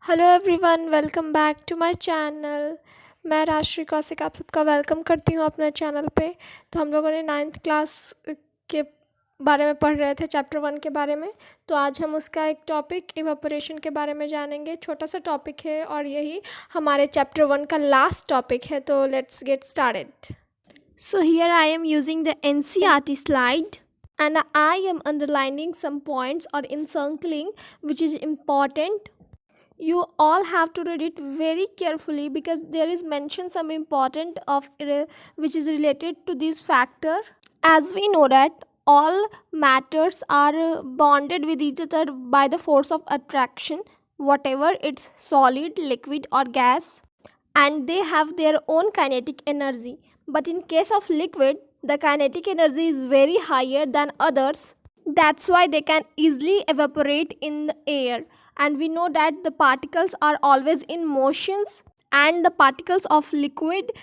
Hello everyone, welcome back to my channel. मैं राशि कौशिक आप सबका वेलकम करती हूँ अपने चैनल पे। तो हम लोगों ने नाइन्थ क्लास के बारे में पढ़ रहे थे, चैप्टर 1 के बारे में। तो आज हम उसका एक टॉपिक इवापोरेशन के बारे में जानेंगे। छोटा सा टॉपिक है और यही हमारे चैप्टर 1 का लास्ट टॉपिक है। तो let's get started. So here I am using the NCERT slide and I am underlining some points or encircling which is important. You all have to read it very carefully because there is mention some important of which is related to this factor. As we know that all matters are bonded with each other by the force of attraction, whatever it's solid, liquid or gas, and they have their own kinetic energy. But in case of liquid, the kinetic energy is very higher than others. That's why they can easily evaporate in the air. And we know that the particles are always in motions, and the particles of liquid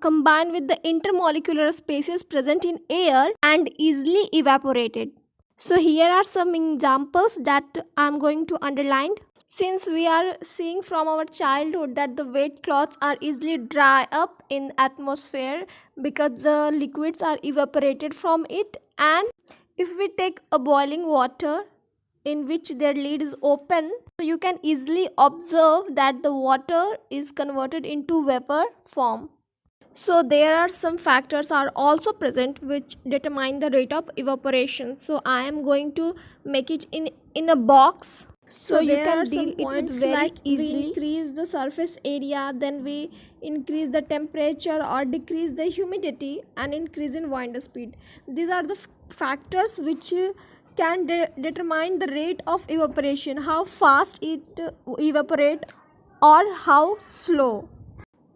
combine with the intermolecular spaces present in air and easily evaporated. So here are some examples that I'm going to underline. Since we are seeing from our childhood that the wet cloths are easily dry up in atmosphere because the liquids are evaporated from it, and if we take a boiling water in which their lid is open, so you can easily observe that the water is converted into vapor form. So there are some factors are also present which determine the rate of evaporation. So I am going to make it in a box so you can deal it with very like easily. We increase the surface area, then we increase the temperature or decrease the humidity, and increase in wind speed. These are the factors which can determine the rate of evaporation, how fast it evaporate or how slow.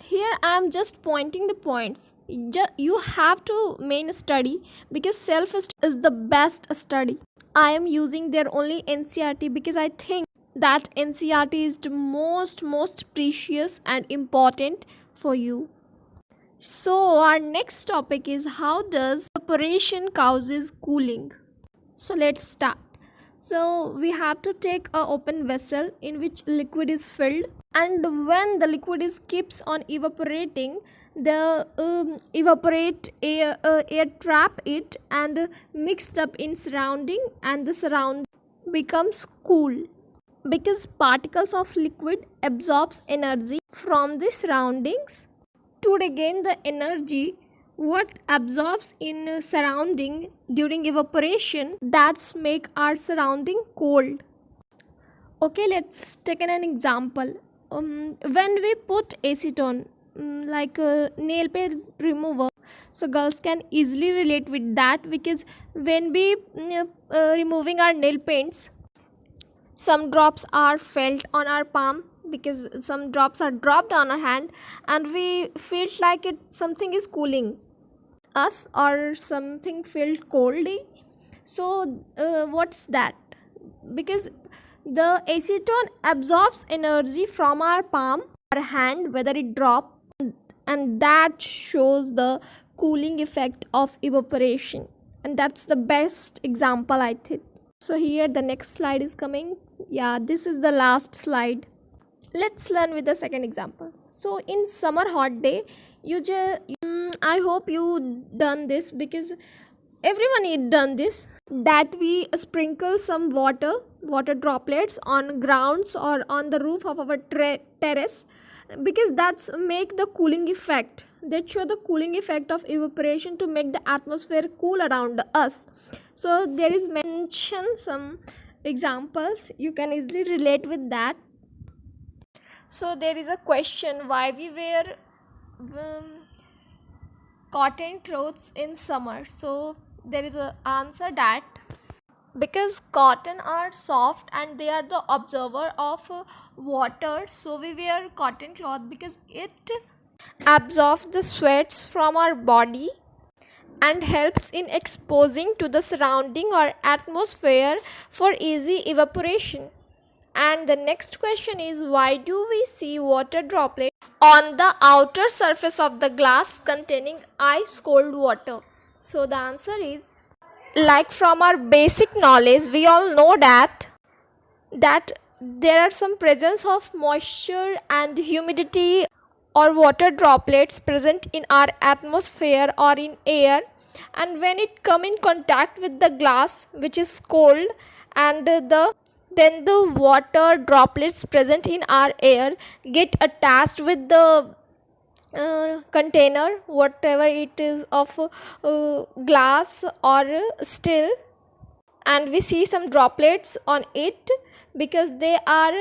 Here I am just pointing the points. You have to main study because self is the best study. I am using their only NCERT because I think that NCERT is the most precious and important for you. So our next topic is how does evaporation causes cooling. So let's start. So we have to take a open vessel in which liquid is filled, and when the liquid is keeps on evaporating, the air trap it and mixed up in surrounding, and the surround becomes cool because particles of liquid absorbs energy from the surroundings. To regain the energy what absorbs in surrounding during evaporation, that's make our surrounding cold. Okay, let's take an example. When we put acetone, like a nail paint remover, so girls can easily relate with that because when we removing our nail paints, some drops are felt on our palm because some drops are dropped on our hand, and we feel like it something is cooling us or something felt coldy. So what's that? Because the acetone absorbs energy from our palm or hand whether it drop, and that shows the cooling effect of evaporation, and that's the best example I think. So here the next slide is coming. Yeah, this is the last slide. Let's learn with the second example. So in summer hot day, I hope you done this because everyone had done this, that we sprinkle some water droplets on grounds or on the roof of our terrace, because that's make the cooling effect, that show the cooling effect of evaporation to make the atmosphere cool around us. So there is mention some examples, you can easily relate with that. So there is a question why we wear cotton clothes in summer. So there is a answer that because cotton are soft and they are the absorber of water, so we wear cotton cloth because it absorbs the sweats from our body and helps in exposing to the surrounding or atmosphere for easy evaporation. And the next question is why do we see water droplets on the outer surface of the glass containing ice cold water? So the answer is, like from our basic knowledge we all know that there are some presence of moisture and humidity or water droplets present in our atmosphere or in air, and when it come in contact with the glass which is cold, and then the water droplets present in our air get attached with the container, whatever it is, of glass or steel, and we see some droplets on it because they are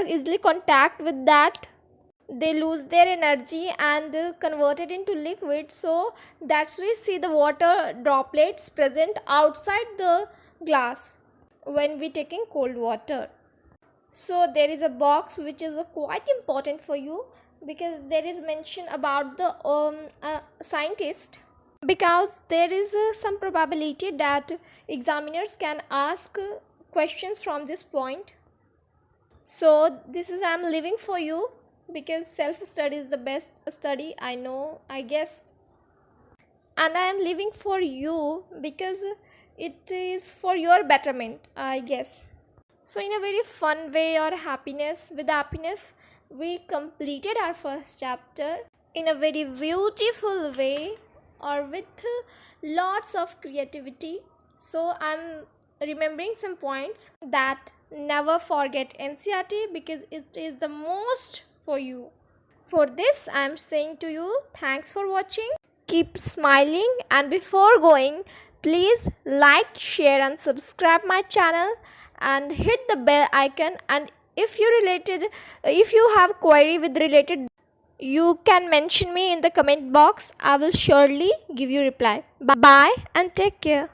easily contact with that. They lose their energy and convert it into liquid, so that's we see the water droplets present outside the glass when we taking cold water. So there is a box which is quite important for you, because there is mention about the scientist, because there is some probability that examiners can ask questions from this point. So this is I'm leaving for you, because self study is the best study, I know, I guess, and I am leaving for you because it is for your betterment, I guess. So in a very fun way or happiness, with happiness, we completed our first chapter in a very beautiful way, or with lots of creativity. So I'm remembering some points that never forget NCERT, because it is the most for you. For this, I am saying to you, thanks for watching. Keep smiling, and before going, please like, share, and subscribe my channel, and hit the bell icon. And if you have query with related, you can mention me in the comment box. I will surely give you reply. Bye and take care.